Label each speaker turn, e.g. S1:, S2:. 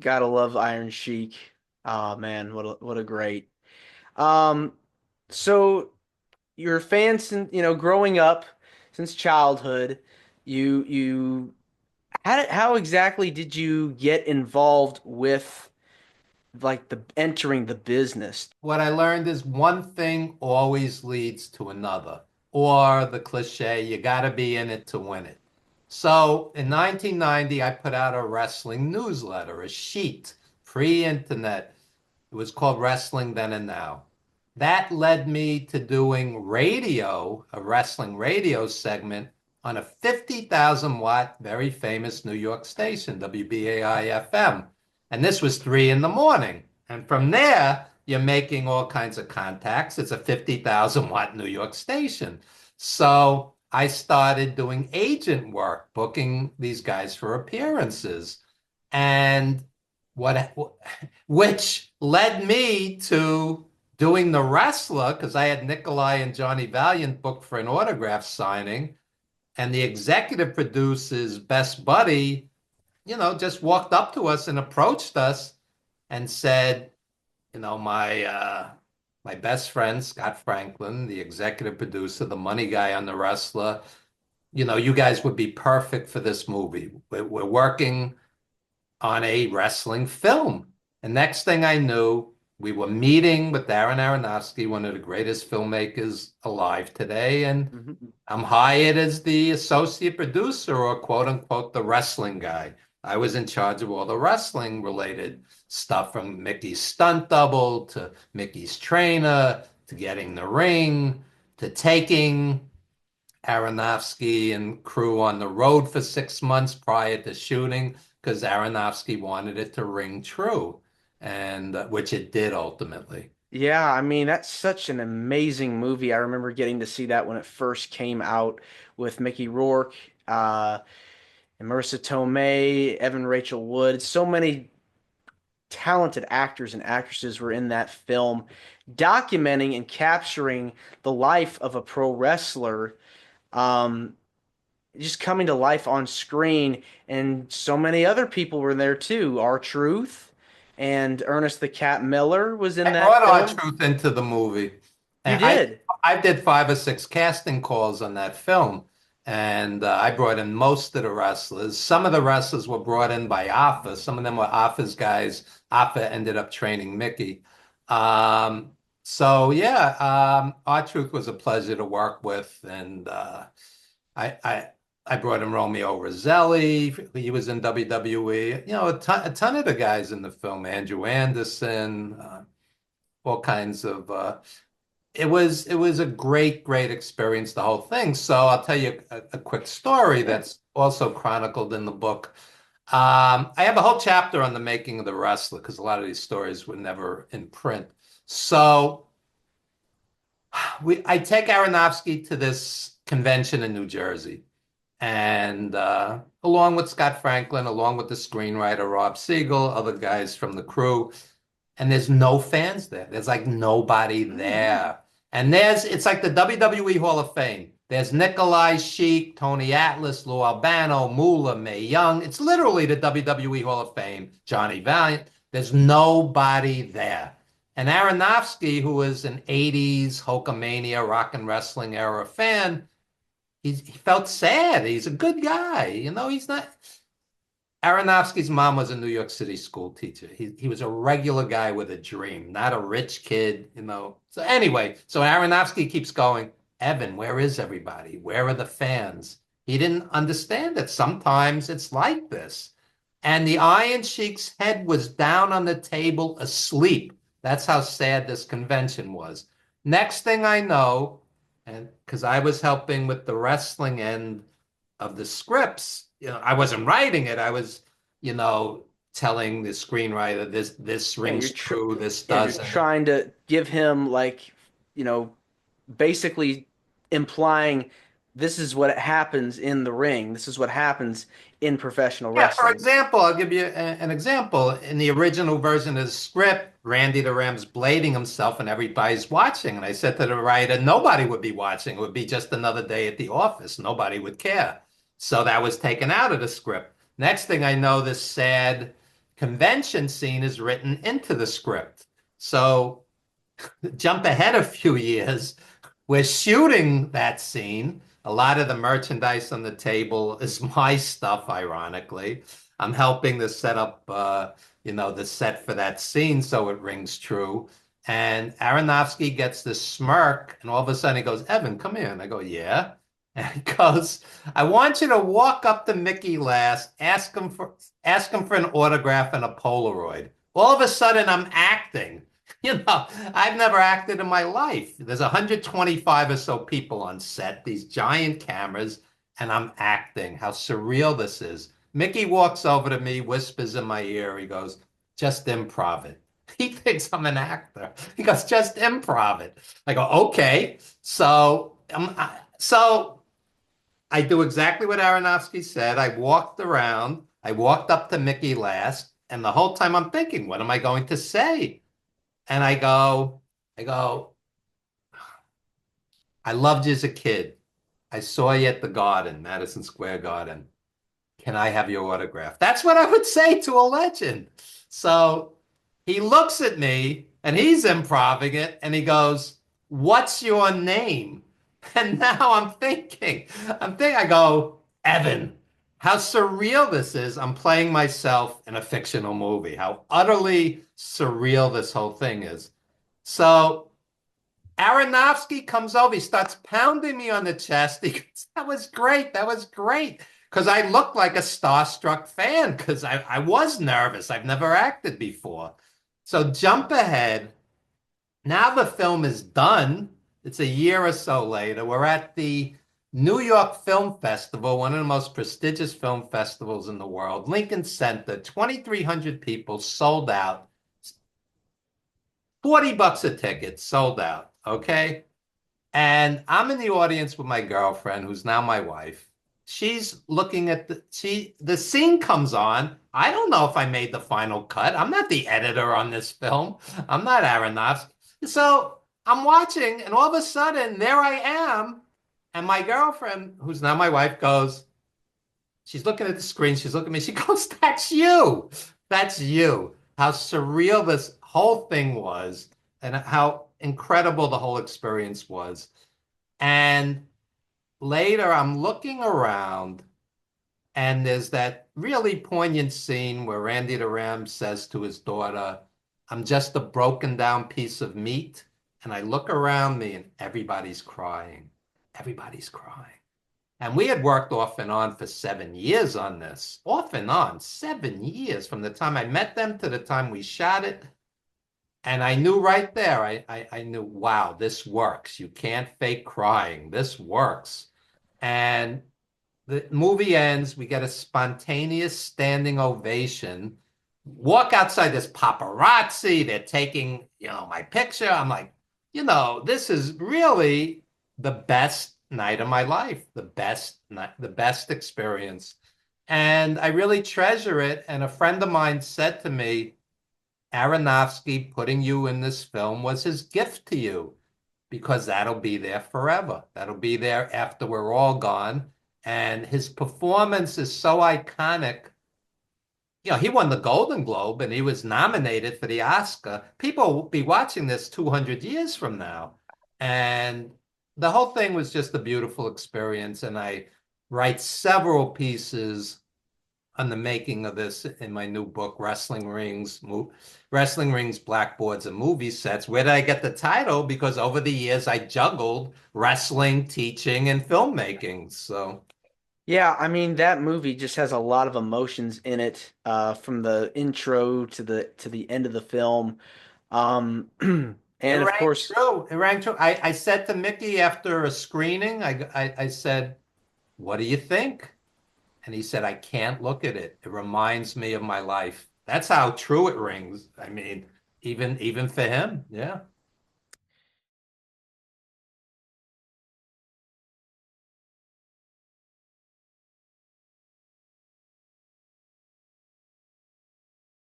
S1: Gotta love Iron Sheik. Oh man, what a great. Um, so you're a fan since growing up since childhood. You how exactly did you get involved with like the entering the business?
S2: What I learned is one thing always leads to another, or the cliche, you got to be in it to win it. So in 1990, I put out a wrestling newsletter, a sheet, pre-internet. It was called Wrestling Then and Now. That led me to doing radio, a wrestling radio segment on a 50,000 watt, very famous New York station, WBAI FM. And this was 3 in the morning. And from there, you're making all kinds of contacts. It's a 50,000 watt New York station. So I started doing agent work, booking these guys for appearances. And what which led me to doing The Wrestler, because I had Nikolai and Johnny Valiant booked for an autograph signing, and the executive producer's best buddy, just walked up to us and approached us and said, my best friend Scott Franklin, the executive producer, the money guy on The Wrestler, you guys would be perfect for this movie. We're working on a wrestling film. And next thing I knew, we were meeting with Darren Aronofsky, one of the greatest filmmakers alive today, and
S1: Mhm.
S2: I'm hired as the associate producer, or quote unquote the wrestling guy. I was in charge of all the wrestling related stuff, from Mickey's stunt double to Mickey's trainer to getting the ring to taking Aronofsky and crew on the road for 6 months prior to shooting, because Aronofsky wanted it to ring true, and which it did ultimately.
S1: Yeah, I mean, that's such an amazing movie. I remember getting to see that when it first came out with Mickey Rourke, and Marissa Tomei, Evan Rachel Wood. So many talented actors and actresses were in that film, documenting and capturing the life of a pro wrestler, um, just coming to life on screen. And so many other people were there too. R-Truth and Ernest the Cat Miller was in
S2: I
S1: that
S2: brought our
S1: film.
S2: truth into the movie.
S1: You
S2: And I
S1: did.
S2: I did 5 or 6 casting calls on that film, and I brought in most of the wrestlers. Some of the wrestlers were brought in by Alpha. Some of them were Alpha's guys. Alpha ended up training Mickey. Um, so yeah, our truth was a pleasure to work with, and I I I brought in Romeo Roselli. He was in WWE. A ton of the guys in the film. Andrew Anderson. All kinds of it was a great experience, the whole thing. So I'll tell you a quick story
S1: Yeah.
S2: that's also chronicled in the book. I have a whole chapter on the making of The Wrestler, because a lot of these stories were never in print. So I take Aronofsky to this convention in New Jersey, and along with Scott Franklin, along with the screenwriter Rob Siegel, other guys from the crew, and there's no fans there. There's like nobody
S1: Mm.
S2: there. And it's like the WWE Hall of Fame. There's Nikolai, Sheik, Tony Atlas, Lou Albano, Moolah, Mae Young. It's literally the WWE Hall of Fame, Johnny Valiant. There's nobody there. And Aronofsky, who was an 80s Hulkamania rock and wrestling era fan, he felt sad. He's a good guy. He's not. Aronofsky's mom was a New York City school teacher. He was a regular guy with a dream, not a rich kid. So anyway, so Aronofsky keeps going, Evan, where is everybody? Where are the fans? He didn't understand that sometimes it's like this. And the Iron Sheik's head was down on the table asleep. That's how sad this convention was. Next thing I know, and because I was helping with the wrestling end of the scripts, I wasn't writing it. I was, you know, telling the screenwriter this
S1: Yeah,
S2: rings true, this
S1: you're
S2: doesn't.
S1: trying to give him like, you know, basically implying this is what happens in the ring. This is what happens in professional
S2: Yeah, for
S1: wrestling.
S2: example, I'll give you an example. In the original version of the script, Randy the Ram's blading himself and everybody's watching. And I said to the writer, nobody would be watching. It would be just another day at the office. Nobody would care. So that was taken out of the script. Next thing I know, this sad convention scene is written into the script. So jump ahead a few years. We're shooting that scene. A lot of the merchandise on the table is my stuff, ironically. I'm helping to set up, the set for that scene so it rings true. And Aronofsky gets this smirk, and all of a sudden he goes, Evan, come here. And I go, yeah. And he goes, I want you to walk up to Mickey last, ask him for an autograph and a Polaroid. All of a sudden I'm acting. I've never acted in my life. There's 125 or so people on set, these giant cameras, and I'm acting. How surreal this is. Mickey walks over to me, whispers in my ear. He goes, just improv it. He thinks I'm an actor. He goes, just improv it. I go, okay. So I do exactly what Aronofsky said. I walked around. I walked up to Mickey last, and the whole time I'm thinking, what am I going to say? And I go, I loved you as a kid. I saw you at the Garden, Madison Square Garden. Can I have your autograph? That's what I would say to a legend. So he looks at me and he's improving it and he goes, what's your name? And now I go, Evan, how surreal this is. I'm playing myself in a fictional movie, how utterly surreal this whole thing is. So Aronofsky comes over, he starts pounding me on the chest. He goes, that was great. That was great. Because I looked like a starstruck fan because I was nervous. I've never acted before. So jump ahead. Now the film is done. It's a year or so later. We're at the New York Film Festival, one of the most prestigious film festivals in the world. Lincoln Center, 2,300 people, sold out. 40 bucks a ticket, sold out. Okay. And I'm in the audience with my girlfriend, who's now my wife. She's looking at the scene comes on. I don't know if I made the final cut. I'm not the editor on this film. I'm not Aronofsky. So I'm watching, and all of a sudden, there I am. And my girlfriend, who's now my wife, goes, she's looking at the screen. She's looking at me. She goes, that's you. That's you. How surreal this whole thing was, and how incredible the whole experience was. And later, I'm looking around, and there's that really poignant scene where Randy the Ram says to his daughter, I'm just a broken down piece of meat. And I look around me, and everybody's crying. Everybody's crying. And we had worked off and on for 7 years on this, off and on, 7 years from the time I met them to the time we shot it. And I knew right there, I knew, wow, this works. You can't fake crying. This works. And the movie ends. We get a spontaneous standing ovation. Walk outside, this paparazzi. They're taking, my picture. I'm like, this is really the best night of my life, the best night, the best experience. And I really treasure it. And a friend of mine said to me, Aronofsky putting you in this film was his gift to you because that'll be there forever. That'll be there after we're all gone. And his performance is so iconic. He won the Golden Globe and he was nominated for the Oscar. People will be watching this 200 years from now. And the whole thing was just a beautiful experience. And I write several pieces on the making of this in my new book, Wrestling Rings, Blackboards and Movie Sets. Where did I get the title? Because over the years I juggled wrestling, teaching, and filmmaking. So
S1: Yeah, I mean that movie just has a lot of emotions in it, from the intro to the end of the film.
S2: it
S1: And of
S2: rang
S1: course,
S2: true. It rang true. I said to Mickey after a screening, I said, what do you think? And he said, I can't look at it. It reminds me of my life. That's how true it rings. I mean, even for him. Yeah.